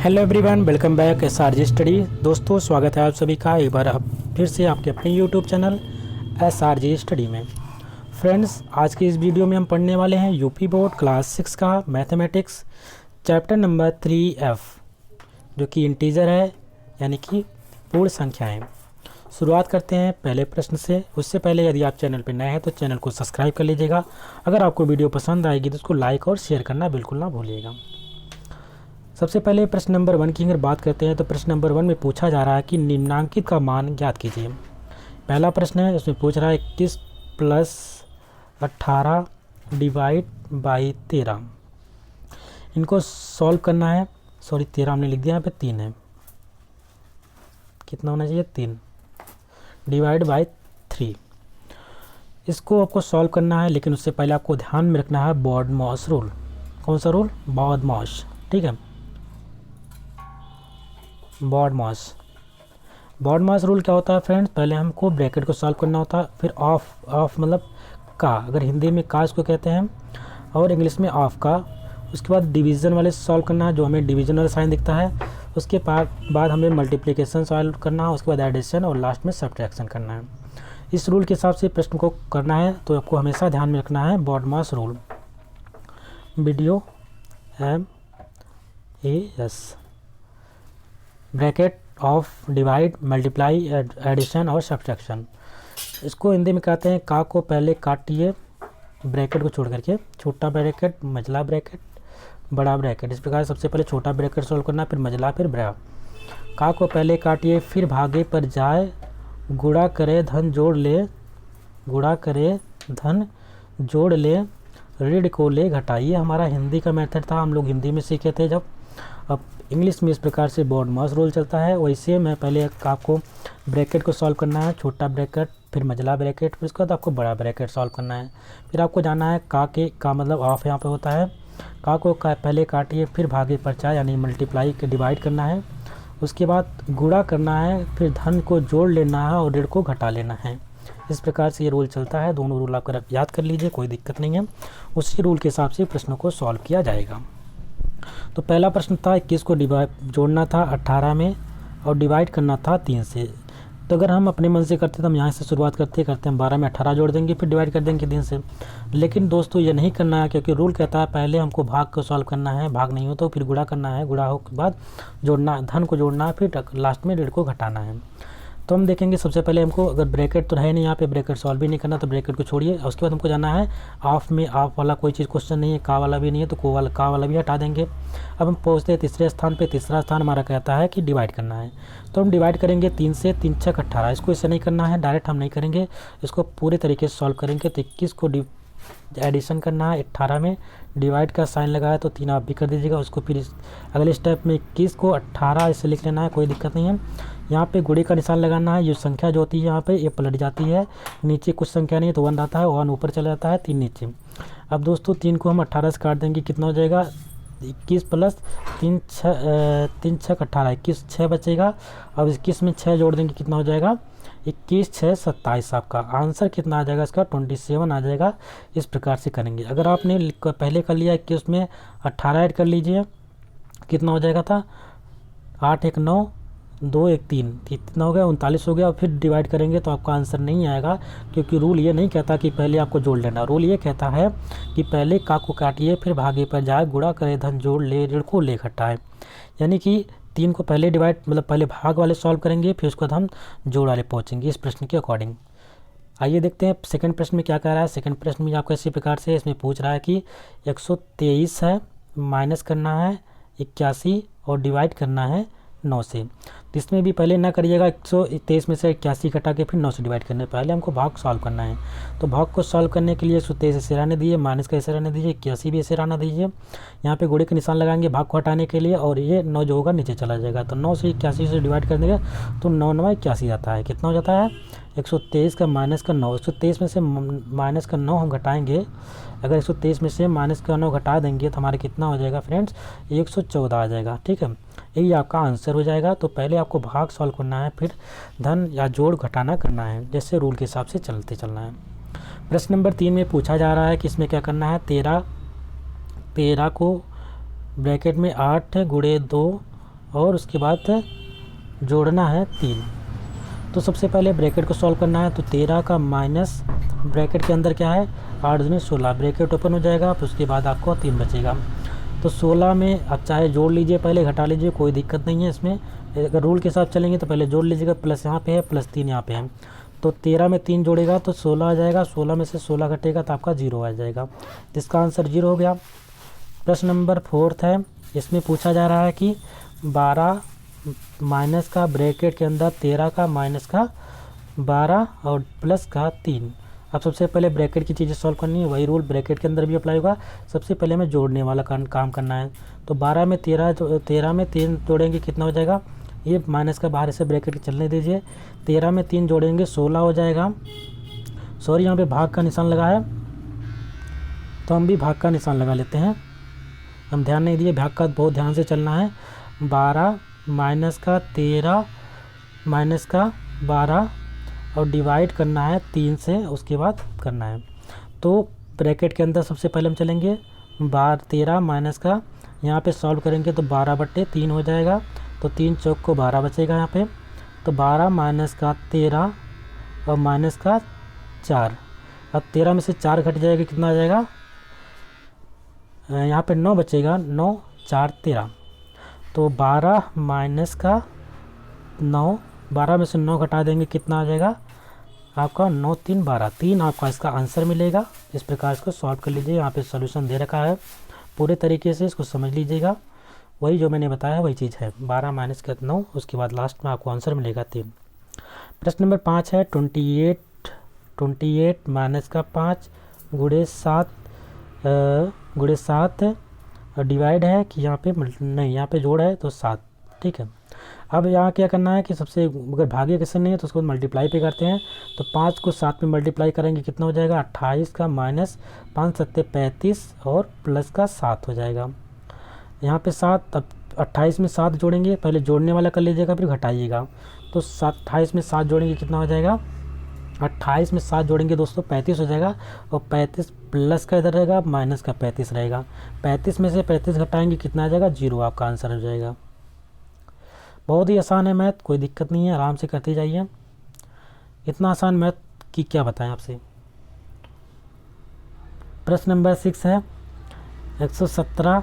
Hello everyone, welcome back SRG study. दोस्तों, स्वागत है आप सभी का एक बार अब फिर से आपके अपने यूट्यूब चैनल SRG स्टडी में। फ्रेंड्स, आज की इस वीडियो में हम पढ़ने वाले हैं यूपी बोर्ड क्लास 6 का मैथमेटिक्स चैप्टर नंबर 3F, जो कि इंटीजर है, यानी कि पूर्ण संख्याएं। शुरुआत करते हैं पहले प्रश्न से। उससे पहले यदि आप चैनल पर नए हैं तो चैनल को सब्सक्राइब कर लीजिएगा। अगर आपको वीडियो पसंद आएगी तो उसको लाइक और शेयर करना बिल्कुल ना भूलिएगा। सबसे पहले प्रश्न नंबर 1 की अगर बात करते हैं तो प्रश्न नंबर 1 में पूछा जा रहा है कि निम्नांकित का मान ज्ञात कीजिए। पहला प्रश्न है, इसमें पूछ रहा है 21 प्लस 18 डिवाइड बाई 13। इनको सॉल्व करना है। सॉरी, 13 हमने लिख दिया, यहाँ पे 3 है। कितना होना चाहिए? 3 डिवाइड बाई 3। इसको आपको सॉल्व करना है, लेकिन उससे पहले आपको ध्यान में रखना है बॉडमॉस रूल। कौन सा रूल? बॉडमॉस। ठीक है, बॉडमॉस रूल क्या होता है फ्रेंड्स? पहले हमको ब्रैकेट को सॉल्व करना होता है, फिर ऑफ मतलब का, अगर हिंदी में का इसको कहते हैं और इंग्लिश में ऑफ का। उसके बाद डिवीज़न वाले सॉल्व करना है, जो हमें डिवीज़न वाला साइन दिखता है। उसके बाद हमें मल्टीप्लिकेशन सॉल्व करना है, उसके बाद एडिशन और लास्ट में सब्ट्रैक्शन करना है। इस रूल के हिसाब से प्रश्न को करना है, तो आपको हमेशा ध्यान में रखना है BODMAS rule. BODMAS, bracket, of, divide, multiply, addition और सब्ट्रैक्शन। इसको हिंदी में कहते हैं का को पहले काटिए ब्रैकेट को छोड़ करके, छोटा ब्रैकेट, मझला ब्रैकेट, बड़ा ब्रैकेट। इस प्रकार सबसे पहले छोटा ब्रैकेट सॉल्व करना, फिर मझला, फिर बड़ा। का को पहले काटिए, फिर भागे पर जाए, गुणा करे धन जोड़ ले, गुणा करे धन जोड़ ले, ऋण को ले घटाइए। हमारा हिंदी का मेथड था, हम लोग हिंदी में सीखे थे जब। अब इंग्लिश में इस प्रकार से बॉडमॉस रूल चलता है। वैसे मैं पहले आपको ब्रैकेट को सॉल्व करना है, छोटा ब्रैकेट, फिर मझला ब्रैकेट, फिर उसके बाद आपको बड़ा ब्रैकेट सॉल्व करना है। फिर आपको जाना है का मतलब ऑफ यहाँ पे होता है। का को पहले काटिए, फिर भागे पर चाहे यानी मल्टीप्लाई के डिवाइड करना है। उसके बाद गुणा करना है, फिर धन को जोड़ लेना है और ऋण को घटा लेना है। इस प्रकार से ये रूल चलता है। दोनों रूल आप याद कर लीजिए, कोई दिक्कत नहीं है। उसी रूल के हिसाब से प्रश्नों को सॉल्व किया जाएगा। तो पहला प्रश्न था 21 को जोड़ना था 18 में और डिवाइड करना था 3 से। तो अगर हम अपने मन से करते तो हम यहाँ से शुरुआत करते हम 12 में 18 जोड़ देंगे, फिर डिवाइड कर देंगे 3 से। लेकिन दोस्तों ये नहीं करना है, क्योंकि रूल कहता है पहले हमको भाग को सॉल्व करना है, भाग नहीं हो तो फिर गुणा करना है, गुणा हो के बाद जोड़ना, धन को जोड़ना है, फिर लास्ट में ऋण को घटाना है। तो हम देखेंगे सबसे पहले हमको, अगर ब्रैकेट तो है नहीं यहाँ पे, ब्रैकेट सॉल्व भी नहीं करना, तो ब्रैकेट को छोड़िए। उसके बाद हमको जाना है ऑफ में, ऑफ वाला कोई चीज़ क्वेश्चन नहीं है, का वाला भी नहीं है, तो का वाला भी हटा देंगे। अब हम पहुँचते हैं तीसरे स्थान पे। तीसरा स्थान हमारा कहता है कि डिवाइड करना है, तो हम डिवाइड करेंगे 3 से। 3 छक 18। इसको इससे नहीं करना है, डायरेक्ट हम नहीं करेंगे, इसको पूरे तरीके से सॉल्व करेंगे। तो 21 को एडिशन करना है 18 में, डिवाइड का साइन लगाया तो 3 आप भी कर दीजिएगा। उसको फिर अगले स्टेप में 21 को 18 इससे लिख लेना है, कोई दिक्कत नहीं है। यहाँ पे गुणे का निशान लगाना है। ये संख्या जो होती है यहाँ पे ये पलट जाती है, नीचे कुछ संख्या नहीं है तो 1 आता है, 1 ऊपर चला जाता है, 3 नीचे। अब दोस्तों 3 को हम 18 से काट देंगे, कितना हो जाएगा? 21 प्लस 3 छक 18, 21 6 बचेगा। अब 21 में 6 जोड़ देंगे, कितना हो जाएगा? 21 6 27। आपका आंसर कितना आ जाएगा? इसका 27 आ जाएगा। इस प्रकार से करेंगे। अगर आपने पहले कर लिया 21 में 18 ऐड कर लीजिए, कितना हो जाएगा था? 8 1 9 2 1 3, कितना हो गया? 39 हो गया। और फिर डिवाइड करेंगे तो आपका आंसर नहीं आएगा, क्योंकि रूल ये नहीं कहता कि पहले आपको जोड़ लेना। रूल ये कहता है कि पहले का को काटिए, फिर भागे पर जाए, गुणा करे धन जोड़ ले, ऋण को ले घटाए। यानी कि 3 को पहले डिवाइड मतलब पहले भाग वाले सॉल्व करेंगे, फिर उसके बाद हम जोड़ वाले पहुँचेंगे इस प्रश्न के अकॉर्डिंग। आइए देखते हैं सेकंड प्रश्न में क्या कह रहा है। सेकंड प्रश्न में आपको इसी प्रकार से इसमें पूछ रहा है कि 123 है, माइनस करना है 81 और डिवाइड करना है 9 से। तो इसमें भी पहले ना करिएगा, 123 में से 81 घटा के फिर 9 से डिवाइड करने, पहले हमको भाग सॉल्व करना है। तो भाग को सॉल्व करने के लिए 123 ऐसे रहने दीजिए, माइनस का ऐसे रहने दीजिए, 81 भी ऐसे रहना दीजिए। यहाँ पे गुणे का निशान लगाएंगे भाग को हटाने के लिए, और ये 9 जो होगा नीचे चला जाएगा। तो 9 से 81 से डिवाइड कर देंगे तो 9 9 81 आता है। कितना हो जाता है? 123 का माइनस का 9। 123 में से माइनस का 9 हम घटाएंगे। अगर 123 में से माइनस का 9 घटा देंगे तो हमारे कितना हो जाएगा फ्रेंड्स? 114 आ जाएगा। ठीक है, यही आपका आंसर हो जाएगा। तो पहले आपको भाग सॉल्व करना है, फिर धन या जोड़ घटाना करना है, जैसे रूल के हिसाब से चलना है। प्रश्न नंबर 3 में पूछा जा रहा है कि इसमें क्या करना है। 13 को ब्रैकेट में 8 गुणे 2 और उसके बाद जोड़ना है 3। तो सबसे पहले ब्रैकेट को सॉल्व करना है। तो 13 का माइनस ब्रैकेट के अंदर क्या है 8 दूनी 16, ब्रैकेट ओपन हो जाएगा, फिर उसके बाद आपको 3 बचेगा। तो 16 में आप चाहे जोड़ लीजिए, पहले घटा लीजिए, कोई दिक्कत नहीं है इसमें। अगर रूल के हिसाब चलेंगे तो पहले जोड़ लीजिएगा, प्लस यहाँ पे है प्लस 3 यहाँ पे है। तो 13 में 3 जोड़ेगा तो 16 आ जाएगा, 16 में से 16 घटेगा तो आपका 0 आ जाएगा, जिसका आंसर 0 हो गया। प्रश्न नंबर 4 है। इसमें पूछा जा रहा है कि 12 माइनस का ब्रैकेट के अंदर 13 का माइनस का 12 और प्लस का 3। अब सबसे पहले ब्रैकेट की चीज़ें सॉल्व करनी है, वही रूल ब्रैकेट के अंदर भी अप्लाई होगा। सबसे पहले हमें जोड़ने वाला काम करना है। तो 12 में 13 में 3 जोड़ेंगे कितना हो जाएगा, ये माइनस का बाहर से ब्रैकेट चलने दीजिए। 13 में 3 जोड़ेंगे 16 हो जाएगा। सॉरी यहाँ पे भाग का निशान लगा है, तो हम भी भाग का निशान लगा लेते हैं। हम ध्यान नहीं दिए, भाग का बहुत ध्यान से चलना है। 12 माइनस का 13 माइनस का 12 और डिवाइड करना है 3 से, उसके बाद करना है। तो ब्रैकेट के अंदर सबसे पहले हम चलेंगे 13 माइनस का, यहाँ पे सॉल्व करेंगे तो 12/3 हो जाएगा। तो 3 चौक को 12 बचेगा यहाँ पे। तो 12 माइनस का 13 और माइनस का 4। अब 13 में से 4 घट जाएगा, कितना आ जाएगा, यहाँ पे 9 बचेगा, 9 4 13। तो 12 माइनस का 9, 12 में से 9 घटा देंगे, कितना आ जाएगा आपका 9 3 12, 3 आपका इसका आंसर मिलेगा। इस प्रकार इसको सॉल्व कर लीजिए। यहाँ पे सॉल्यूशन दे रखा है, पूरे तरीके से इसको समझ लीजिएगा। वही जो मैंने बताया वही चीज़ है, 12 माइनस का 9, उसके बाद लास्ट में आपको आंसर मिलेगा 3। प्रश्न नंबर 5 है। 28 माइनस का 5 गुणे 7 डिवाइड है कि यहाँ पे नहीं, यहाँ पे जोड़ है तो 7, ठीक है। अब यहाँ क्या करना है कि सबसे अगर भागे क्वेश्चन नहीं है तो उसको मल्टीप्लाई पे करते हैं। तो 5 को 7 में मल्टीप्लाई करेंगे, कितना हो जाएगा 28 का माइनस 5 7 35 और प्लस का 7 हो जाएगा। यहाँ पे 7, अब 28 में 7 जोड़ेंगे, पहले जोड़ने वाला कर लीजिएगा फिर घटाइएगा। तो 28 में 7 जोड़ेंगे, कितना हो जाएगा 28 में 7 जोड़ेंगे दोस्तों 35 हो जाएगा। और 35 प्लस का इधर रहेगा, माइनस का 35 रहेगा। 35 में से 35 घटाएंगे, कितना आ जाएगा 0, आपका आंसर हो जाएगा। बहुत ही आसान है मैथ, कोई दिक्कत नहीं है, आराम से करते जाइए। इतना आसान मैथ की क्या बताएं आपसे। प्रश्न नंबर 6 है। 117,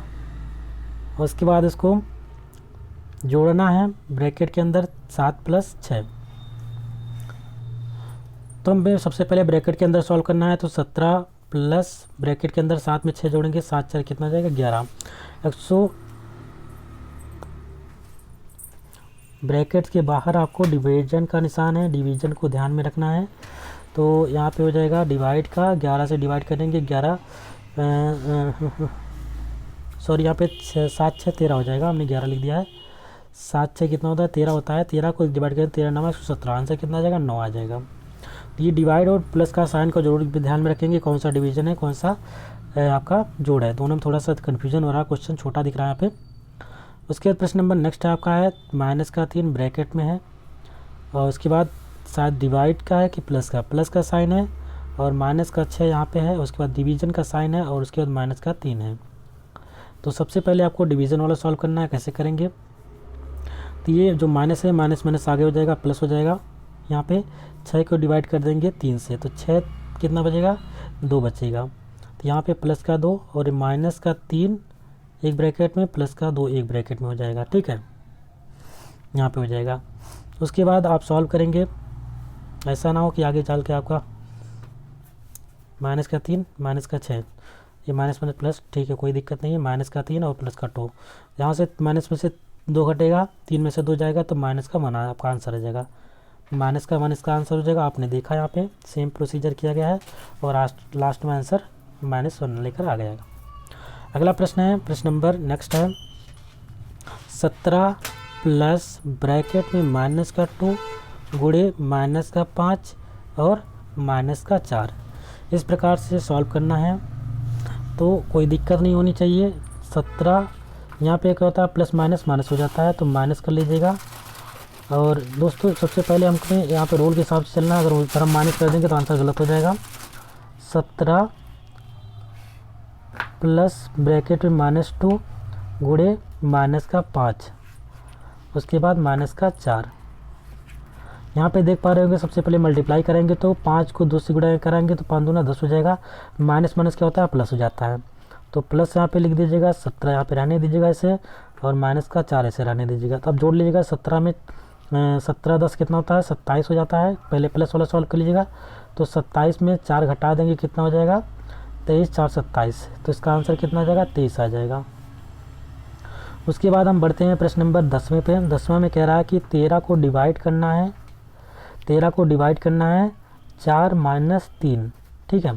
उसके बाद इसको जोड़ना है ब्रैकेट के अंदर 7 + 6। तो हमें सबसे पहले ब्रैकेट के अंदर सॉल्व करना है। तो 17 प्लस ब्रैकेट के अंदर 7 में 6 जोड़ेंगे, 7 4 कितना जाएगा 11। 100 ब्रैकेट के बाहर आपको डिवीजन का निशान है, डिवीजन को ध्यान में रखना है। तो यहाँ पे हो जाएगा डिवाइड का, 11 से डिवाइड करेंगे 11 सॉरी यहाँ पे 7 6 13 हो जाएगा, हमने 11 लिख दिया है। 7 6 कितना होता है 13 होता है, 13 को डिवाइड करें 13 9 117, आंसर कितना आ जाएगा 9 आ जाएगा। तो ये डिवाइड और प्लस का साइन को जरूर ध्यान में रखेंगे, कौन सा डिवीजन है कौन सा आपका जोड़ है, दोनों में थोड़ा सा कन्फ्यूजन हो रहा है, क्वेश्चन छोटा दिख रहा है यहाँ पे। उसके बाद प्रश्न नंबर नेक्स्ट है आपका है माइनस का 3 ब्रैकेट में है, और उसके बाद शायद डिवाइड का है कि प्लस का साइन है, और माइनस का 6 यहाँ पे है, उसके बाद डिवीजन का साइन है, और उसके बाद माइनस का 3 है। तो सबसे पहले आपको डिवीज़न वाला सॉल्व करना है, कैसे करेंगे। तो ये जो माइनस है माइनस माइनस आगे हो जाएगा, प्लस हो जाएगा। यहाँ पे 6 को डिवाइड कर देंगे 3 से, तो 6 कितना बचेगा 2 बचेगा। तो यहाँ पे प्लस का 2 और माइनस का 3 एक ब्रैकेट में, प्लस का 2 एक ब्रैकेट में हो जाएगा, ठीक है, यहाँ पे हो जाएगा। उसके बाद आप सॉल्व करेंगे, ऐसा ना हो कि आगे चल के आपका माइनस का 3 माइनस का 6, ये माइनस माइनस प्लस, ठीक है कोई दिक्कत नहीं है। माइनस का 3 और प्लस का 2, यहाँ से माइनस में से 2 घटेगा, 3 में से 2 जाएगा तो माइनस का माना आपका आंसर हो जाएगा, माइनस का आंसर हो जाएगा। आपने देखा यहाँ पे सेम प्रोसीजर किया गया है, और लास्ट में आंसर -1 लेकर आ गया। अगला प्रश्न है, प्रश्न नंबर नेक्स्ट है 17 प्लस ब्रैकेट में माइनस का 2 गुणे माइनस का 5 और माइनस का 4, इस प्रकार से सॉल्व करना है। तो कोई दिक्कत नहीं होनी चाहिए। 17 यहाँ पे क्या होता है प्लस माइनस माइनस हो जाता है, तो माइनस कर लीजिएगा। और दोस्तों सबसे पहले हमको यहाँ पे रोल के हिसाब से चलना है, अगर उधर हम माइनस कर देंगे तो आंसर गलत हो जाएगा। 17 प्लस ब्रैकेट में -2 गुणे माइनस का 5 उसके बाद माइनस का 4। यहाँ पे देख पा रहे होंगे सबसे पहले मल्टीप्लाई करेंगे तो 5 को 2 से गुणा करेंगे तो 5 दूना 10 हो जाएगा। माइनस माइनस क्या होता है, प्लस हो जाता है। तो प्लस यहाँ पे लिख दीजिएगा, 17 यहाँ पे रहने दीजिएगा इसे, और माइनस का 4 ऐसे रहने दीजिएगा। तो अब जोड़ लीजिएगा, 17 में 17 10 कितना होता है, 27 हो जाता है। पहले प्लस वाला सॉल्व कर लीजिएगा, तो 27 में 4 घटा देंगे कितना हो जाएगा, 23 4 27। तो इसका आंसर कितना आ जाएगा, 23 आ जाएगा। उसके बाद हम बढ़ते हैं प्रश्न नंबर 10वें पे। 10वां में कह रहा है कि 13 को डिवाइड करना है, 13 को डिवाइड करना है 4 माइनस 3। ठीक है,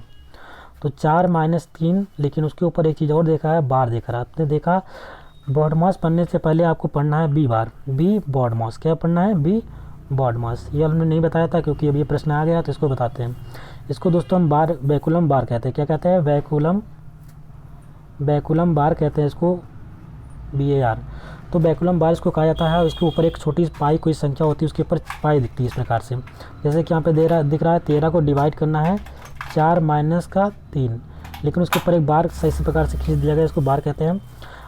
तो 4 माइनस 3, लेकिन उसके ऊपर एक चीज़ और देखा है, बार देख रहा है। आपने देखा बॉड मास पढ़ने से पहले आपको पढ़ना है बी बार, बी बॉड मास। क्या पढ़ना है, बी बॉड मास। ये हमने नहीं बताया था क्योंकि अभी ये प्रश्न आ गया, तो इसको बताते हैं। इसको दोस्तों हम बार, वैकुलम बार कहते हैं। क्या कहते हैं, वैकुलम बार कहते हैं इसको, BAR। तो वैकुलम बार इसको कहा जाता है। उसके ऊपर एक छोटी पाई कोई संख्या होती है, उसके ऊपर पाई दिखती है इस प्रकार से। जैसे कि यहाँ पे दिख रहा है 13 को डिवाइड करना है 4 माइनस का 3, लेकिन उसके ऊपर एक बार सही प्रकार से खींच दिया गया, इसको बार कहते हैं।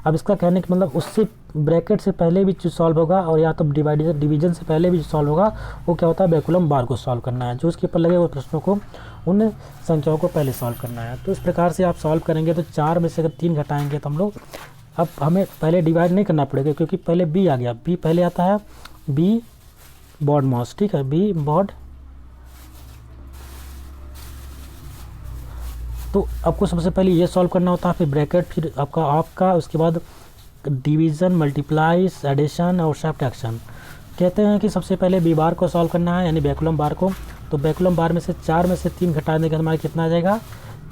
अब इसका कहने का मतलब उससे ब्रैकेट से पहले भी जो सॉल्व होगा और या तो डिवीजन से पहले भी जो सॉल्व होगा वो क्या होता है, वैकुलम बार को सॉल्व करना है। जो उसके ऊपर लगे हुए प्रश्नों को, उन संख्याओं को पहले सॉल्व करना है। तो इस प्रकार से आप सॉल्व करेंगे तो 4 में से अगर 3 घटाएंगे तो हम लोग, अब हमें पहले डिवाइड नहीं करना पड़ेगा क्योंकि पहले बी आ गया, बी पहले आता है, बी बॉड मास। ठीक है, बी बॉड। तो आपको सबसे पहले ये सॉल्व करना होता है, फिर ब्रैकेट, फिर आपका उसके बाद डिवीज़न, मल्टीप्लाइज, एडिशन और सब्ट्रैक्शन। कहते हैं कि सबसे पहले बी बार को सॉल्व करना है, यानी वैकुलम बार को। तो वैकुलम बार में से 4 में से 3 घटा देंगे हमारा कितना आ जाएगा,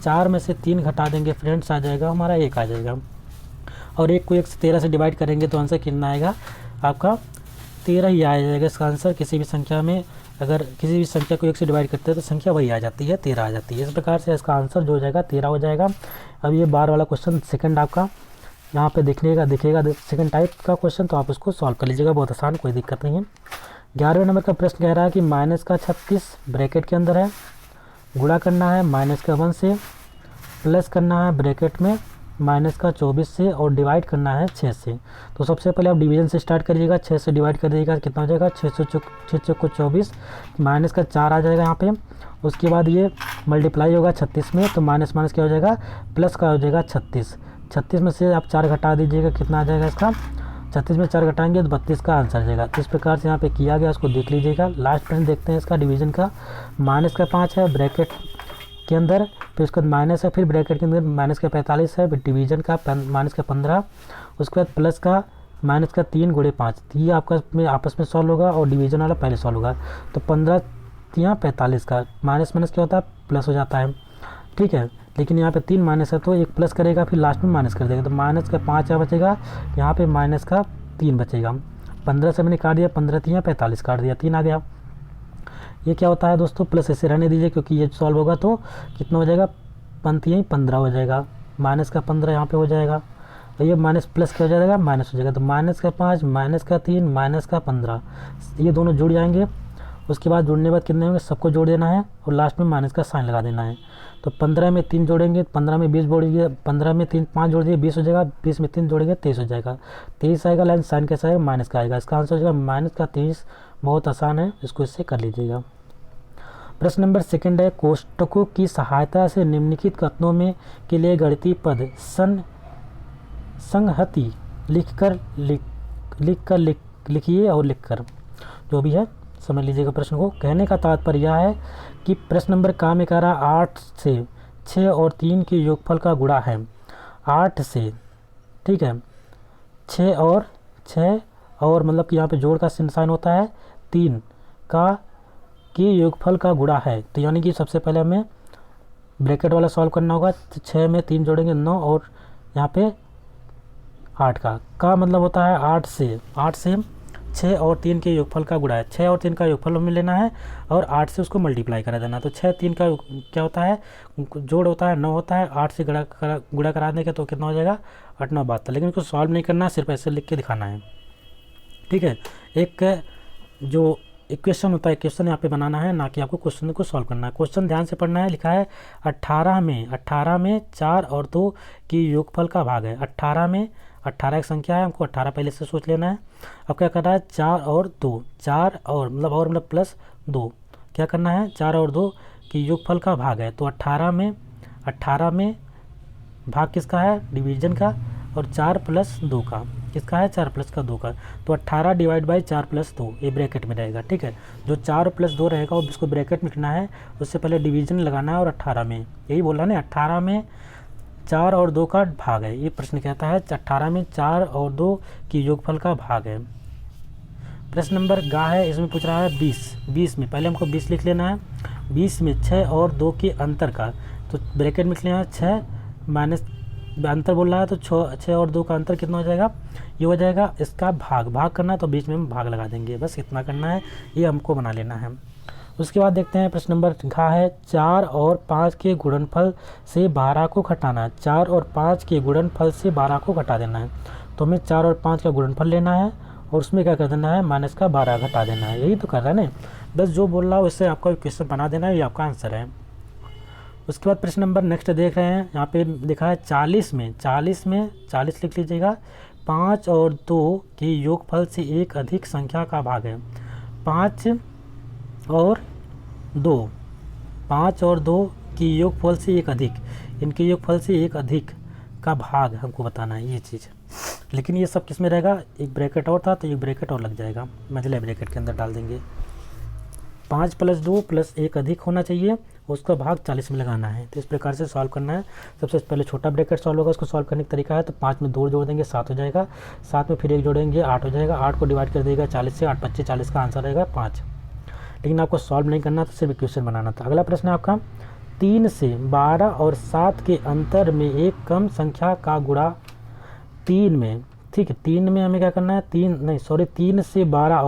4 में से 3 घटा देंगे फ्रेंड्स, आ जाएगा हमारा 1 आ जाएगा। और 1 को 1 से 13 से डिवाइड करेंगे तो आंसर कितना आएगा आपका, 13 ही आ जाएगा इसका आंसर। किसी भी संख्या में अगर किसी भी संख्या को 1 से डिवाइड करते हैं तो संख्या वही आ जाती है, 13 आ जाती है। इस प्रकार से इसका आंसर जो हो जाएगा 13 हो जाएगा। अब ये बार वाला क्वेश्चन सेकंड आपका यहाँ पे दिखेगा सेकंड टाइप का क्वेश्चन, तो आप उसको सॉल्व कर लीजिएगा, बहुत आसान, कोई दिक्कत नहीं है। 11वें नंबर का प्रश्न कह रहा है कि माइनस का 36 ब्रैकेट के अंदर है, गुणा करना है माइनस का 1 से, प्लस करना है ब्रैकेट में माइनस का 24 से, और डिवाइड करना है 6 से। तो सबसे पहले आप डिवीजन से स्टार्ट करिएगा, 6 से डिवाइड कर दीजिएगा, कितना हो जाएगा, 6 चौक को 24, माइनस का 4 आ जाएगा यहाँ पे। उसके बाद ये मल्टीप्लाई होगा 36 में, तो माइनस माइनस क्या हो जाएगा, प्लस का हो जाएगा 36। 36 में से आप 4 घटा दीजिएगा, कितना आ जाएगा इसका, 36 में 4 घटाएंगे तो 32 का आंसर आ जाएगा। इस प्रकार से यहाँ पे किया गया, उसको देख लीजिएगा। लास्ट प्रश्न देखते हैं इसका डिवीजन का। माइनस का 5 है ब्रैकेट के अंदर, फिर उसके बाद माइनस है, फिर ब्रैकेट के अंदर माइनस का 45 है, फिर डिवीजन का माइनस का 15, उसके बाद प्लस का माइनस का 3 गुणे 5। ये आपका आपस में सॉल्व होगा और डिवीजन वाला पहले सॉल्व होगा। तो 15 या 45 का माइनस माइनस क्या होता है, प्लस हो जाता है। ठीक है, लेकिन यहाँ पे 3 माइनस है तो एक प्लस करेगा, फिर लास्ट में माइनस कर देगा, तो माइनस का 5 यहाँ बचेगा, यहाँ पे माइनस का 3 बचेगा। 15 से मैंने काट दिया, 15 या 45 काट दिया, 3 आ गया। ये क्या होता है दोस्तों, प्लस ऐसे रहने दीजिए क्योंकि ये सॉल्व होगा तो कितना हो जाएगा, 15 हो जाएगा। माइनस का 15 यहाँ पे हो जाएगा, तो ये माइनस प्लस क्या हो जाएगा, माइनस हो जाएगा। तो माइनस का 5, माइनस का 3, माइनस का 15, ये दोनों जुड़ जाएंगे। उसके बाद जुड़ने के बाद कितने होंगे, सबको जोड़ देना है और लास्ट में माइनस का साइन लगा देना है। तो 15 में 3 जोड़ेंगे, 15 में 20 जोड़ेंगे, 15 में 3 5 जोड़ दिए 20 हो जाएगा, 20 में 3 जोड़ेंगे 23 हो जाएगा। 23 आएगा, लाइन साइन कैसा है, माइनस का आएगा। इसका आंसर हो जाएगा माइनस का 23। बहुत आसान है, इसको इससे कर लीजिएगा। प्रश्न नंबर सेकंड है, कोष्टकों की सहायता से निम्नलिखित कथनों में के लिए गणितीय पद संहति लिखिए और लिखकर, जो भी है समझ लीजिएगा प्रश्न को। कहने का तात्पर्य यह है कि प्रश्न नंबर का में कह रहा 8 से 6 और 3 के योगफल का गुणा है। 8 से, ठीक है, 6 और मतलब कि यहाँ पे जोड़ का साइन होता है, 3 का के योगफल का गुणा है। तो यानी कि सबसे पहले हमें ब्रैकेट वाला सॉल्व करना होगा। 6 में 3 जोड़ेंगे 9, और यहाँ पे 8 का मतलब होता है 8 से 6 और 3 के योगफल का गुणा है। 6 और 3 का योगफल हमें लेना है और 8 से उसको मल्टीप्लाई करा देना। तो 6 3 का क्या होता है, जोड़ होता है 9 होता है, 8 से गुणा करा देंगे तो कितना हो जाएगा, 8 9 72। लेकिन उसको सॉल्व नहीं करना, सिर्फ ऐसे लिख के दिखाना है। ठीक है, एक जो इक्वेशन होता है, क्वेश्चन यहाँ पे बनाना है, ना कि आपको क्वेश्चन को सॉल्व करना है। क्वेश्चन ध्यान से पढ़ना है। लिखा है 18 में 4 और 2 की योगफल का भाग है। 18 में 18 एक संख्या है, हमको 18 पहले से सोच लेना है। अब क्या करना है, 4 और 2, 4 और मतलब प्लस 2, क्या करना है, 4 और 2 की योगफल का भाग है। तो 18 में भाग किसका है, डिवीजन का, और 4 प्लस 2 का, किसका है, 4 प्लस का 2 का। तो 18 डिवाइड बाई 4 प्लस 2 ये ब्रैकेट में रहेगा, ठीक है। जो 4 प्लस 2 रहेगा वो इसको ब्रैकेट में लिखना है, उससे पहले डिवीजन लगाना है, और 18 में, यही बोला ना, 18 में 4 और 2 का भाग है। ये प्रश्न कहता है 18 में 4 और 2 की योगफल का भाग है। प्रश्न नंबर गा है, इसमें पूछ रहा है 20 में, पहले हमको 20 लिख लेना है। 20 में 6 और 2 के अंतर का, तो ब्रैकेट में लिख लेना है 6 माइनस अंतर बोल रहा है, तो 6 और 2 का अंतर कितना हो जाएगा, ये हो जाएगा इसका भाग करना है, तो बीच में हम भाग लगा देंगे, बस इतना करना है, ये हमको बना लेना है। उसके बाद देखते हैं प्रश्न नंबर घ है, 4 और 5 के गुणनफल से 12 को घटाना है। 4 और 5 के गुणनफल से 12 को घटा देना है, तो हमें 4 और 5 का गुणनफल लेना है और उसमें क्या कर देना है, माइनस का 12 घटा देना है, यही तो कर रहा है ना। बस जो बोल रहा है उससे आपका क्वेश्चन बना देना है, ये आपका आंसर है। उसके बाद प्रश्न नंबर नेक्स्ट देख रहे हैं, यहाँ पे लिखा है 40 में 40 लिख लीजिएगा, 5 और 2 के योगफल से एक अधिक संख्या का भाग है। 5 और 2 की योगफल से एक अधिक, इनके योगफल से एक अधिक का भाग हमको बताना है, ये चीज़। लेकिन ये सब किस में रहेगा, एक ब्रैकेट और था तो एक ब्रैकेट और लग जाएगा, मझले ब्रैकेट के अंदर डाल देंगे। 5 प्लस 2 प्लस 1 अधिक होना चाहिए, उसका भाग 40 में लगाना है। तो इस प्रकार से सॉल्व करना है। सबसे पहले छोटा ब्रैकेट सॉल्व होगा, उसको सॉल्व करने का तरीका है, तो 5 में 2 जोड़ देंगे 7 हो जाएगा, 7 में फिर 1 जोड़ेंगे 8 हो जाएगा, 8 को डिवाइड कर देगा 40 से, 8 25 40 का आंसर रहेगा 5। लेकिन आपको सॉल्व नहीं करना था, सिर्फ इक्वेशन बनाना था। अगला प्रश्न है आपका, 3 से 12 और 7 के अंतर में एक कम संख्या का गुणा 3 में, ठीक है। 3 में हमें क्या करना है, 3 से 12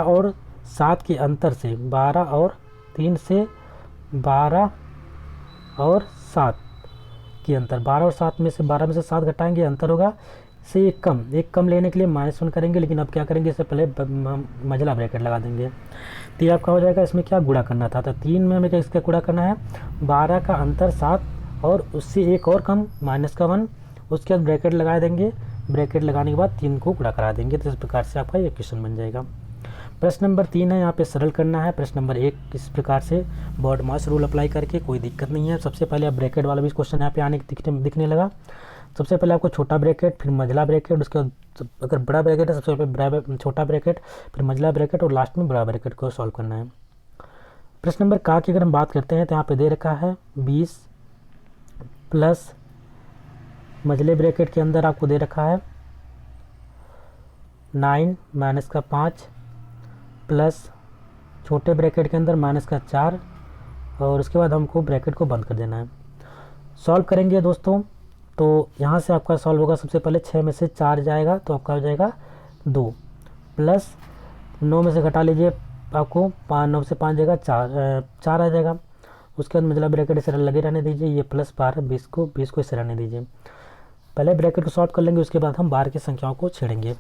और 7 के अंतर से, 12 और 3 से 12 और 7 के अंतर, 12 और 7 में से 12 में से 7 घटाएंगे, अंतर होगा से एक कम लेने के लिए -1 करेंगे। लेकिन अब क्या करेंगे, इससे पहले मझला ब्रैकेट लगा देंगे। तो ये आपका हो जाएगा, इसमें क्या गुणा करना था, तो 3 में हमें क्या इसका गुणा करना है, 12 का अंतर 7 और उससे एक और कम -1, उसके बाद ब्रैकेट लगा देंगे, ब्रैकेट लगाने के बाद 3 को गुणा करा देंगे। तो इस प्रकार से आपका ये क्वेश्चन बन जाएगा। प्रश्न नंबर 3 है, यहाँ पे सरल करना है। प्रश्न नंबर 1 इस प्रकार से बॉड मास रूल अप्लाई करके, कोई दिक्कत नहीं है। सबसे पहले आप ब्रैकेट वाला भी क्वेश्चन यहाँ पे आने दिखने लगा। सबसे पहले आपको छोटा ब्रैकेट, फिर मझला ब्रैकेट, उसके बाद अगर बड़ा ब्रैकेट है सबसे पहले छोटा ब्रैकेट, फिर मझला ब्रैकेट और लास्ट में बड़ा ब्रैकेट को सॉल्व करना है। प्रश्न नंबर का की अगर हम बात करते हैं तो यहाँ पे दे रखा है 20 प्लस मझले ब्रैकेट के अंदर आपको दे रखा है 9 माइनस का 5 प्लस छोटे ब्रैकेट के अंदर -4, और उसके बाद हमको ब्रैकेट को बंद कर देना है। सॉल्व करेंगे दोस्तों, तो यहाँ से आपका सॉल्व होगा, सबसे पहले 6 में से 4 जाएगा तो आपका हो जाएगा 2, प्लस 9 में से घटा लीजिए, आपको 9 से 5 जाएगा 4 आ जाएगा। उसके बाद मझला ब्रैकेट इसे लगे रहने दीजिए, ये प्लस 12 20 को इसे रहने दीजिए। पहले ब्रैकेट को सॉल्व कर लेंगे, उसके बाद हम बाहर की संख्याओं को छेड़ेंगे।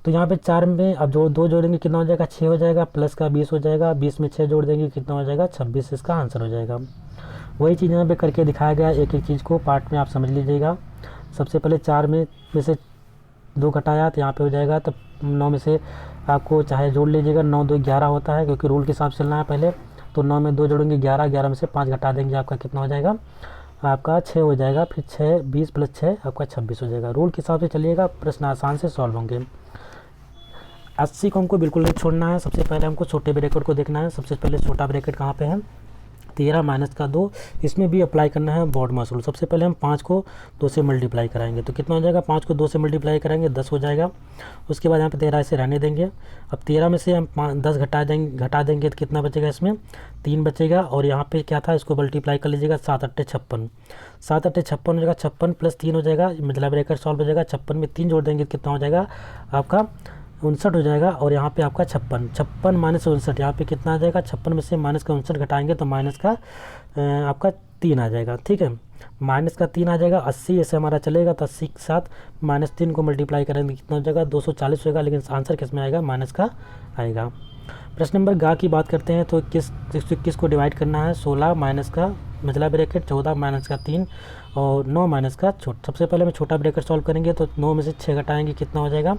तो यहाँ पे 4 में अब जो 2 जोड़ेंगे कितना हो जाएगा, 6 हो जाएगा, प्लस का 20 हो जाएगा, 20 में 6 जोड़ देंगे कितना हो जाएगा, 26, इसका आंसर हो जाएगा। वही चीज़ यहाँ पे करके दिखाया गया, एक एक चीज़ को पार्ट में आप समझ लीजिएगा। सबसे पहले 4 में से 2 घटाया तो यहाँ पे हो जाएगा, तो 9 में से आपको चाहे जोड़ लीजिएगा, 9 2 11 होता है, क्योंकि रूल के हिसाब से चलना है पहले। तो 9 में 2 जोड़ेंगे 11, 11 में से 5 घटा देंगे, आपका कितना हो जाएगा, आपका 6 हो जाएगा, फिर 6 20 प्लस 6 आपका 26 हो जाएगा। रूल के हिसाब से चलिएगा, प्रश्न आसान से सॉल्व होंगे। 80 को हमको बिल्कुल नहीं छोड़ना है। सबसे पहले हमको छोटे ब्रैकेट को देखना है। सबसे पहले छोटा ब्रैकेट कहाँ पे है, 13 माइनस का 2, इसमें भी अप्लाई करना है बॉड मास रूल। सबसे पहले हम 5 को 2 से मल्टीप्लाई कराएंगे, तो कितना हो जाएगा, 5 को 2 से मल्टीप्लाई करेंगे 10 हो जाएगा। उसके बाद यहाँ पे 13 से रहने देंगे। अब 13 में से हम 10 घटा देंगे तो कितना बचेगा, इसमें 3 बचेगा। और यहाँ पे क्या था, इसको मल्टीप्लाई कर लीजिएगा, 7 8 56, 7 8 56 हो जाएगा, 56 प्लस 3 हो जाएगा, मतलब ब्रैकेट सॉल्व हो जाएगा। 56 में 3 जोड़ देंगे कितना हो जाएगा, आपका 59 हो जाएगा। और यहाँ पे आपका 56 माइनस 59, यहाँ पे कितना आ जाएगा, 56 में से माइनस का 59 घटाएंगे तो माइनस का आपका 3 आ जाएगा, ठीक है, माइनस का 3 आ जाएगा। 80 ऐसे हमारा चलेगा, तो 80 के साथ -3 को मल्टीप्लाई करेंगे कितना हो जाएगा, 240 होगा। लेकिन आंसर किस में आएगा, माइनस का आएगा। प्रश्न नंबर गा की बात करते हैं, तो किस को डिवाइड करना है, 16 माइनस का मझला ब्रैकेट 14 माइनस का 3 और 9 माइनस का छोटा। सबसे पहले हम छोटा ब्रैकेट सॉल्व करेंगे तो 9 में से 6 घटाएंगे कितना हो जाएगा,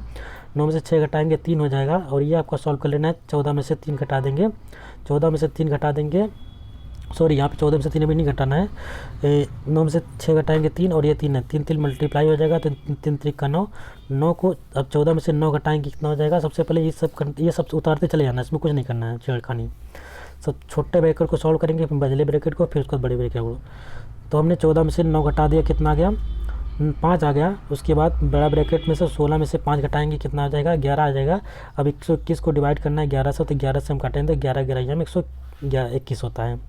9 में से 6 घटाएंगे 3 हो जाएगा। और ये आपका सॉल्व कर लेना है, 14 में से 3 घटा देंगे, 14 में से 3 घटा देंगे, सॉरी यहाँ पे 14 में से 3 अभी नहीं घटाना है, 9 में से 6 घटाएंगे 3 और ये 3 है, 3 3 मल्टीप्लाई हो जाएगा, तो 3 3 का 9, 9 को अब 14 में से 9 घटाएंगे कितना हो जाएगा। सबसे पहले ये सब उतारते चले जाना है, इसमें कुछ नहीं करना है, छेड़खानी। सब छोटे ब्रैकेट को सॉल्व करेंगे, फिर मझले ब्रैकेट को, फिर उसके बाद बड़े ब्रैकेट को। तो हमने 14 में से 9 घटा दिया, कितना आ गया, 5 आ गया। उसके बाद बड़ा ब्रैकेट में से 16 में से 5 घटाएंगे कितना आ जाएगा, 11 आ जाएगा। अब 121 को डिवाइड करना है 11 से, तो 11 से हम काटेंगे तो 11 11 में 121 होता है।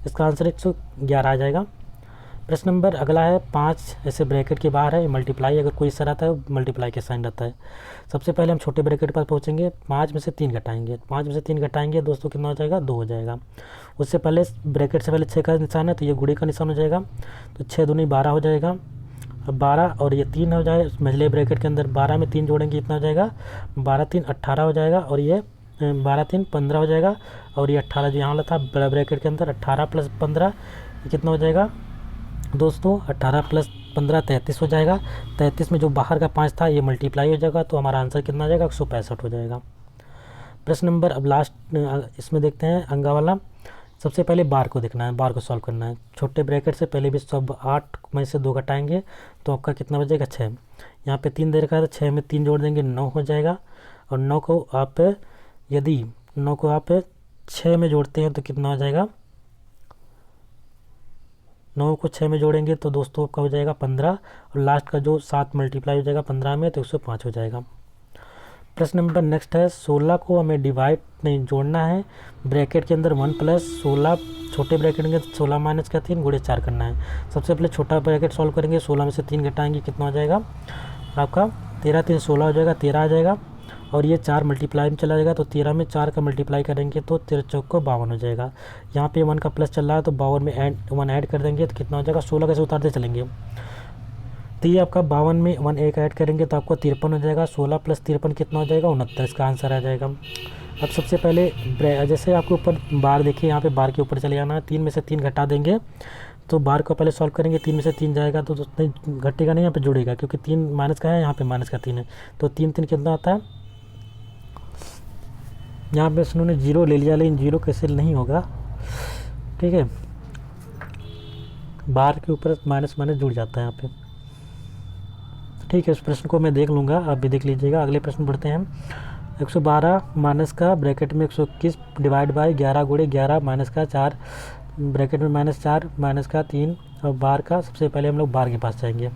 इसका आंसर 111 आ जाएगा। प्रश्न नंबर अगला है 5 ऐसे ब्रैकेट के बाहर है मल्टीप्लाई, अगर कोई सर आता है मल्टीप्लाई के साइन रहता है। सबसे पहले हम छोटे ब्रैकेट पर पहुंचेंगे, 5 में से 3 घटाएंगे, 5 में से 3 घटाएंगे दोस्तों कितना हो जाएगा, 2 हो जाएगा। उससे पहले ब्रैकेट से पहले 6 का निशान है तो ये गुणे का निशान हो जाएगा, तो 6 दूनी 12 हो जाएगा। अब 12 और ये 3 हो जाए मझले ब्रैकेट के अंदर, 12 में 3 जोड़ेंगे कितना हो जाएगा, 12 3 18 हो जाएगा, और ये 12 3 15 हो जाएगा। और ये 18 जो यहाँ वाला था बड़ा ब्रैकेट के अंदर, 18 प्लस 15 ये कितना हो जाएगा दोस्तों, 18 प्लस 15 33 हो जाएगा। 33 में जो बाहर का 5 था ये मल्टीप्लाई हो जाएगा, तो हमारा आंसर कितना आ जाएगा, 165 हो जाएगा। प्रश्न नंबर अब लास्ट इसमें देखते हैं अंगा वाला। सबसे पहले बार को देखना है, बार को सॉल्व करना है। छोटे ब्रैकेट से पहले भी सब 8 में से 2 घटाएंगे तो आपका कितना बचेगा, 6। यहाँ पे 3 दे रखा है तो 6 में 3 जोड़ देंगे 9 हो जाएगा। और 9 को आप यदि 9 को आप 6 में जोड़ते हैं तो कितना हो जाएगा, 9 को 6 में जोड़ेंगे तो दोस्तों आपका हो जाएगा 15, और लास्ट का जो 7 मल्टीप्लाई हो जाएगा 15 में तो 105 हो जाएगा। प्रश्न नंबर नेक्स्ट है 16 को हमें डिवाइड नहीं जोड़ना है ब्रैकेट के अंदर 1 प्लस 16, छोटे ब्रैकेट के अंदर 16 माइनस का 3 गुणे 4 करना है। सबसे पहले छोटा ब्रैकेट सॉल्व करेंगे, 16 में से 3 घटाएंगे कितना हो जाएगा आपका, 13 3 16 हो जाएगा, 13 आ जाएगा। और ये 4 मल्टीप्लाई में चला जाएगा तो 13 में 4 का मल्टीप्लाई करेंगे तो 13 चौक को 52 हो जाएगा। यहाँ पे 1 का प्लस चल रहा है तो 52 में 1 ऐड कर देंगे तो कितना हो जाएगा, 16 कैसे उतारते चलेंगे, तो ये आपका 52 में 1 एक ऐड करेंगे तो आपको 53 हो जाएगा। 16 प्लस 53 कितना हो जाएगा, 69, इसका आंसर आ जाएगा। अब सबसे पहले जैसे आपके ऊपर बार देखिए, यहाँ पे बार के ऊपर चले जाना है, 3 में से 3 घटा देंगे तो बार को पहले सॉल्व करेंगे, 3 में से 3 जाएगा तो नहीं घटेगा नहीं, यहाँ पे जुड़ेगा क्योंकि 3 माइनस का है, यहाँ पे माइनस का 3 है, तो 3 3 कितना आता है, यहाँ पे उन्होंने 0 ले लिया, लेकिन 0 कैसे नहीं होगा, ठीक है, बार के ऊपर माइनस माइनस जुड़ जाता है यहाँ पे, ठीक है। इस प्रश्न को मैं देख लूँगा, आप भी देख लीजिएगा। अगले प्रश्न पढ़ते हैं। 112 माइनस का ब्रैकेट में 121 डिवाइड बाई 11 गुणे 11 माइनस का 4 ब्रैकेट में -4 माइनस का 3 और बार का। सबसे पहले हम लोग बार के पास जाएंगे।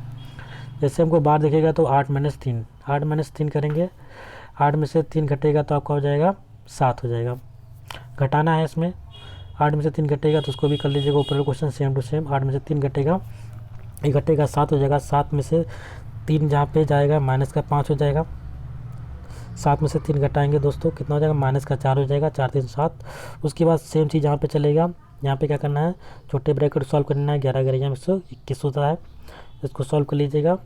जैसे हमको बार दिखेगा तो 8 माइनस 3, 8 माइनस 3 करेंगे, 8 में से 3 घटेगा तो आपका हो जाएगा 7 हो जाएगा। घटाना है इसमें, 8 में से 3 घटेगा तो उसको भी कर लीजिएगा, ऊपर क्वेश्चन सेम टू सेम। 8 में से 3 घटेगा, ये घटेगा 7 हो जाएगा। 7 में से 3 जहाँ पे जाएगा माइनस का 5 हो जाएगा। 7 में से 3 घटाएंगे दोस्तों कितना हो जाएगा, माइनस का 4 हो जाएगा, 4 3 7। उसके बाद सेम चीज़ यहाँ पे चलेगा, यहाँ पे क्या करना है, छोटे ब्रैकेट सॉल्व करना है, 11 11 यहाँ 121 होता है, इसको सॉल्व कर लीजिएगा।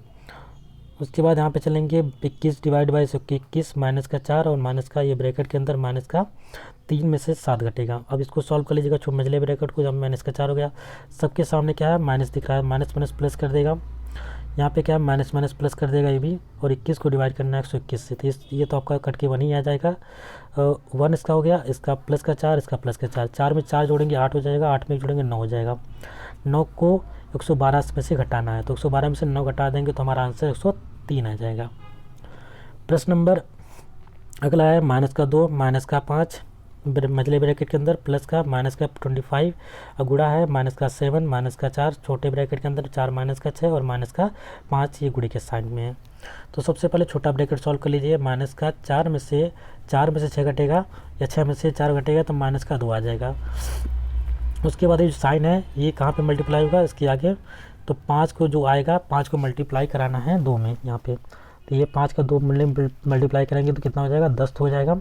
उसके बाद यहाँ पे चलेंगे 21 डिवाइड बाई 121 माइनस का 4 और माइनस का ये ब्रैकेट के अंदर माइनस का 3 में से 7 घटेगा। अब इसको सॉल्व कर लीजिएगा, छोटे मझले ब्रैकेट को, जब माइनस का 4 हो गया, सबके सामने क्या है माइनस दिख रहा है, माइनस माइनस प्लस कर देगा, यहाँ पे क्या है माइनस माइनस प्लस कर देगा ये भी, और 21 को डिवाइड करना है 121 से, तो ये तो आपका कट के 1 ही आ जाएगा। 1 इसका हो गया, इसका प्लस का 4, इसका प्लस का 4, 4 में 4 जोड़ेंगे 8 हो जाएगा, 8 में जोड़ेंगे 9 हो जाएगा। 9 को 112 में से घटाना है तो 112 में से 9 घटा देंगे तो हमारा आंसर 103 आ जाएगा। प्रश्न नंबर अगला है माइनस का 2 माइनस का 5 मझले ब्रैकेट के अंदर, प्लस का माइनस का 25 और गुणा है माइनस का 7 माइनस का 4 छोटे ब्रैकेट के अंदर, 4 माइनस का 6 और माइनस का 5 ये गुणे के साइन में है। तो सबसे पहले छोटा ब्रैकेट सॉल्व कर लीजिए। माइनस का 4 में से 6 घटेगा या 6 में से 4 घटेगा तो माइनस का 2 आ जाएगा। उसके बाद ये जो साइन है ये कहाँ पे मल्टीप्लाई होगा, इसके आगे, तो 5 को जो आएगा 5 को मल्टीप्लाई कराना है 2 में यहाँ पे, तो ये 5 का 2 मल्टीप्लाई करेंगे तो कितना हो जाएगा, 10 हो जाएगा,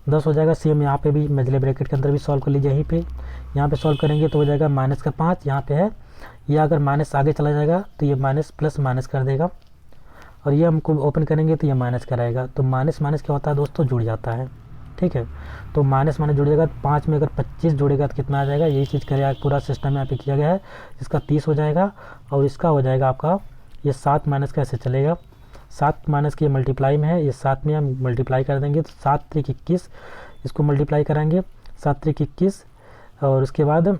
10 हो जाएगा। सेम यहाँ पे भी मझले ब्रैकेट के अंदर भी सॉल्व कर लीजिए, यहीं पे यहाँ पे सॉल्व करेंगे तो हो जाएगा माइनस का 5 यहाँ पे है, ये अगर माइनस आगे चला जाएगा तो ये माइनस प्लस माइनस कर देगा, और ये हमको ओपन करेंगे तो ये माइनस कराएगा, तो माइनस माइनस क्या होता है दोस्तों, जुड़ जाता है। ठीक है। तो माइनस माइनस जुड़ेगा, 5 में अगर 25 जुड़ेगा तो कितना आ जाएगा, यही चीज़ करेगा, पूरा सिस्टम यहाँ पे किया गया है। इसका 30 हो जाएगा और इसका हो जाएगा आपका ये 7 माइनस का ऐसे चलेगा, 7 माइनस के मल्टीप्लाई में है, ये 7 में हम मल्टीप्लाई कर देंगे तो 7 त्रिक 21, इसको मल्टीप्लाई करेंगे 7 त्रिक 21 और उसके बाद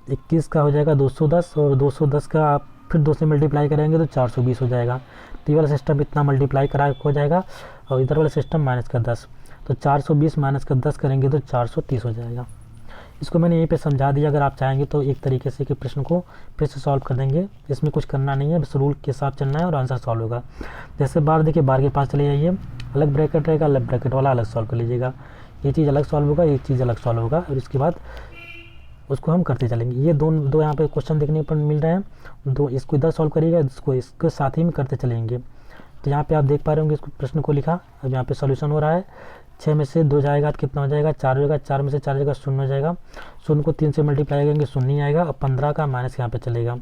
21 का हो जाएगा 210 और 210 का आप फिर 2 से मल्टीप्लाई करेंगे तो 420 हो जाएगा। तो ये वाला सिस्टम इतना मल्टीप्लाई करा हो जाएगा और इधर वाला सिस्टम माइनस का 10, तो 420 माइनस का 10 करेंगे तो 430 हो जाएगा। इसको मैंने यहीं पे समझा दिया, अगर आप चाहेंगे तो एक तरीके से कि प्रश्न को फिर से सॉल्व कर देंगे, इसमें कुछ करना नहीं है, बस रूल के साथ चलना है और आंसर सॉल्व होगा। जैसे बार देखिए, बार के पास चले जाइए, अलग ब्रैकेट रहेगा, अलग ब्रैकेट वाला अलग सॉल्व कर लीजिएगा, ये चीज़ अलग सॉल्व होगा, एक चीज़ अलग सॉल्व होगा और इसके बाद उसको हम करते चलेंगे। ये दो यहाँ पे क्वेश्चन देखने पर मिल रहे हैं, दो इसको इधर सॉल्व करिएगा, इसको इसके साथ ही में करते चलेंगे। तो यहाँ पे आप देख पा रहे होंगे इस प्रश्न को लिखा, अब यहाँ पे सॉल्यूशन हो रहा है। 6 में से 2 जाएगा तो कितना हो जाएगा, 4 हो जाएगा, 4 में से 4 जाएगा 0 हो जाएगा, 0 को 3 से मल्टीप्लाई करेंगे 0 नहीं आएगा, अब 15 का माइनस यहाँ पे चलेगा।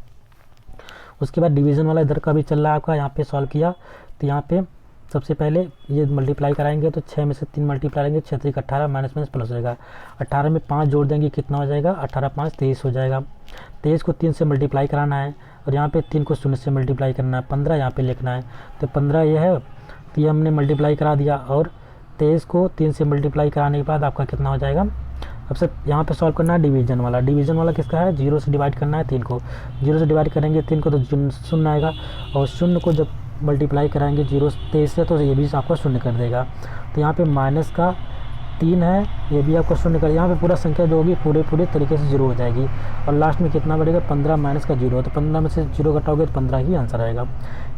उसके बाद डिवीज़न वाला इधर का भी चल रहा है आपका, यहाँ पे सॉल्व किया तो यहाँ पे सबसे पहले ये मल्टीप्लाई कराएंगे तो 6 में से 3 मल्टीप्लाई करेंगे, 6 3 18 माइनस माइनस प्लस हो जाएगा, 18 में 5 जोड़ देंगे कितना हो जाएगा, 18 5 23 हो जाएगा। 23 को 3 से मल्टीप्लाई कराना है और यहाँ पे 3 को 0 से मल्टीप्लाई करना है, 15 यहाँ पे लिखना है, तो 15 ये है, तो ये हमने मल्टीप्लाई करा दिया और 23 को 3 से मल्टीप्लाई कराने के बाद आपका कितना हो जाएगा। अब से यहाँ पे सॉल्व करना है डिवीज़न वाला, डिवीज़न वाला किसका है, 0 से डिवाइड करना है 3 को, 0 से डिवाइड करेंगे 3 को तो 0 आएगा और 0 को जब मल्टीप्लाई कराएंगे 0 23 से तो ये भी आपका 0 कर देगा। तो यहाँ पे माइनस का 3 है, ये भी आपको 0 कर, यहाँ पे पूरा संख्या जो होगी पूरे तरीके से 0 हो जाएगी और लास्ट में कितना बढ़ेगा, 15 माइनस का 0, तो 15 में से 0 घटाओगे तो 15 ही आंसर आएगा।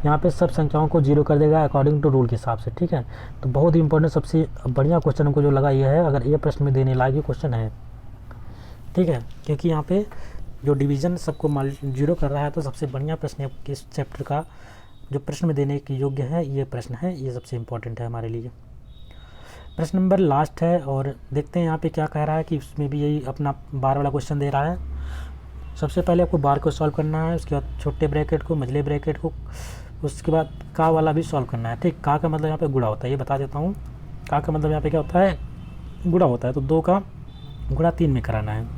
यहाँ पे सब संख्याओं को 0 कर देगा अकॉर्डिंग टू रूल के हिसाब से, ठीक है। तो बहुत ही इंपॉर्टेंट सबसे बढ़िया क्वेश्चन हमको जो लगा ये है, अगर ये प्रश्न में देने लायक क्वेश्चन है, ठीक है, क्योंकि यहाँ पे जो डिवीज़न सबको 0 कर रहा है, तो सबसे बढ़िया प्रश्न है इस चैप्टर का, जो प्रश्न में देने के योग्य है ये प्रश्न है, ये सबसे इम्पोर्टेंट है हमारे लिए। प्रश्न नंबर लास्ट है और देखते हैं यहाँ पे क्या कह रहा है कि इसमें भी यही अपना बार वाला क्वेश्चन दे रहा है। सबसे पहले आपको बार को सॉल्व करना है, उसके बाद छोटे ब्रैकेट को, मझले ब्रैकेट को, उसके बाद का वाला भी सॉल्व करना है, ठीक। का मतलब यहाँ पे गुणा होता है, ये बता देता हूँ, का मतलब यहाँ पे क्या होता है, गुणा होता है, तो 2 का गुणा 3 में कराना है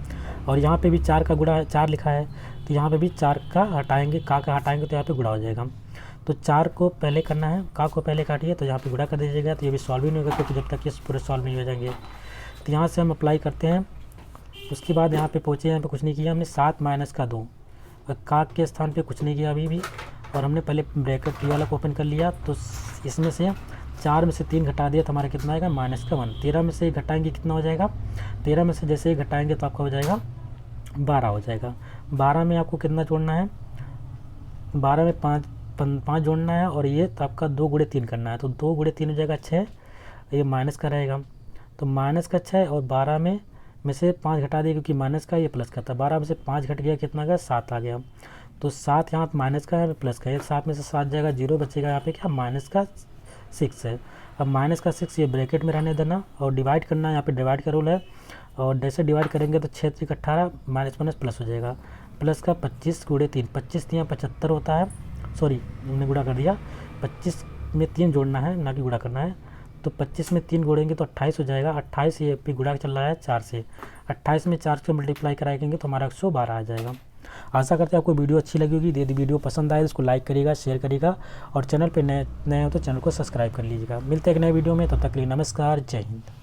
और यहाँ पे भी 4 का गुणा 4 लिखा है, तो यहाँ पे भी 4 का हटाएंगे, का हटाएंगे तो यहाँ पे गुणा हो जाएगा। तो 4 को पहले करना है, का को पहले काटिए तो यहाँ पे गुणा कर दीजिएगा, तो ये भी सॉल्व ही नहीं होगा क्योंकि जब तक ये पूरे सॉल्व नहीं हो जाएंगे। तो यहाँ से हम अप्लाई करते हैं, उसके बाद यहाँ पे पहुँचे, यहाँ पे कुछ नहीं किया हमने, 7 माइनस का 2, का के स्थान पे कुछ नहीं किया अभी भी, और हमने पहले ब्रैकेट वाला को ओपन कर लिया, तो इसमें से 4 में से 3 घटा दिया तो हमारा कितना आएगा, माइनस का 1। 13 में से घटाएंगे कितना हो जाएगा, 13 में से जैसे ही घटाएंगे तो आपका हो जाएगा 12 हो जाएगा। 12 में आपको कितना जोड़ना है, 12 में 5 जोड़ना है और ये तो आपका 2 गुणे 3 करना है, तो 2 गुणे 3 हो जाएगा 6, ये माइनस का रहेगा, तो माइनस का 6 और 12 में से 5 घटा दिया क्योंकि माइनस का ये प्लस का था, 12 में से 5 घट गया कितना आ गया, 7 आ गया, तो 7 यहाँ माइनस का है प्लस का है, 7 में से 7 जाएगा 0 बचेगा, यहाँ पे क्या माइनस का 6 है। अब माइनस का 6 ये ब्रैकेट में रहने देना और डिवाइड करना है, यहाँ पे डिवाइड का रूल है और जैसे डिवाइड करेंगे तो 6 3 18 माइनस माइनस प्लस हो जाएगा, प्लस का 25 गुणे 3, 25 3 75 होता है, सॉरी हमने गुणा कर दिया, 25 में 3 जोड़ना है ना कि गुणा करना है, तो 25 में 3 जोड़ेंगे तो 28 हो जाएगा, 28 ये भी गुणा चल रहा है 4 से, 28 में 4 से मल्टीप्लाई कराएंगे तो हमारा 112 आ जाएगा। आशा करते हैं आपको वीडियो अच्छी लगी होगी, यदि वीडियो पसंद आए तो इसको लाइक करिएगा, शेयर करिएगा और चैनल पे नए हो तो चैनल को सब्सक्राइब कर लीजिएगा। मिलते हैं एक नए वीडियो में, तब तक के लिए नमस्कार, जय हिंद।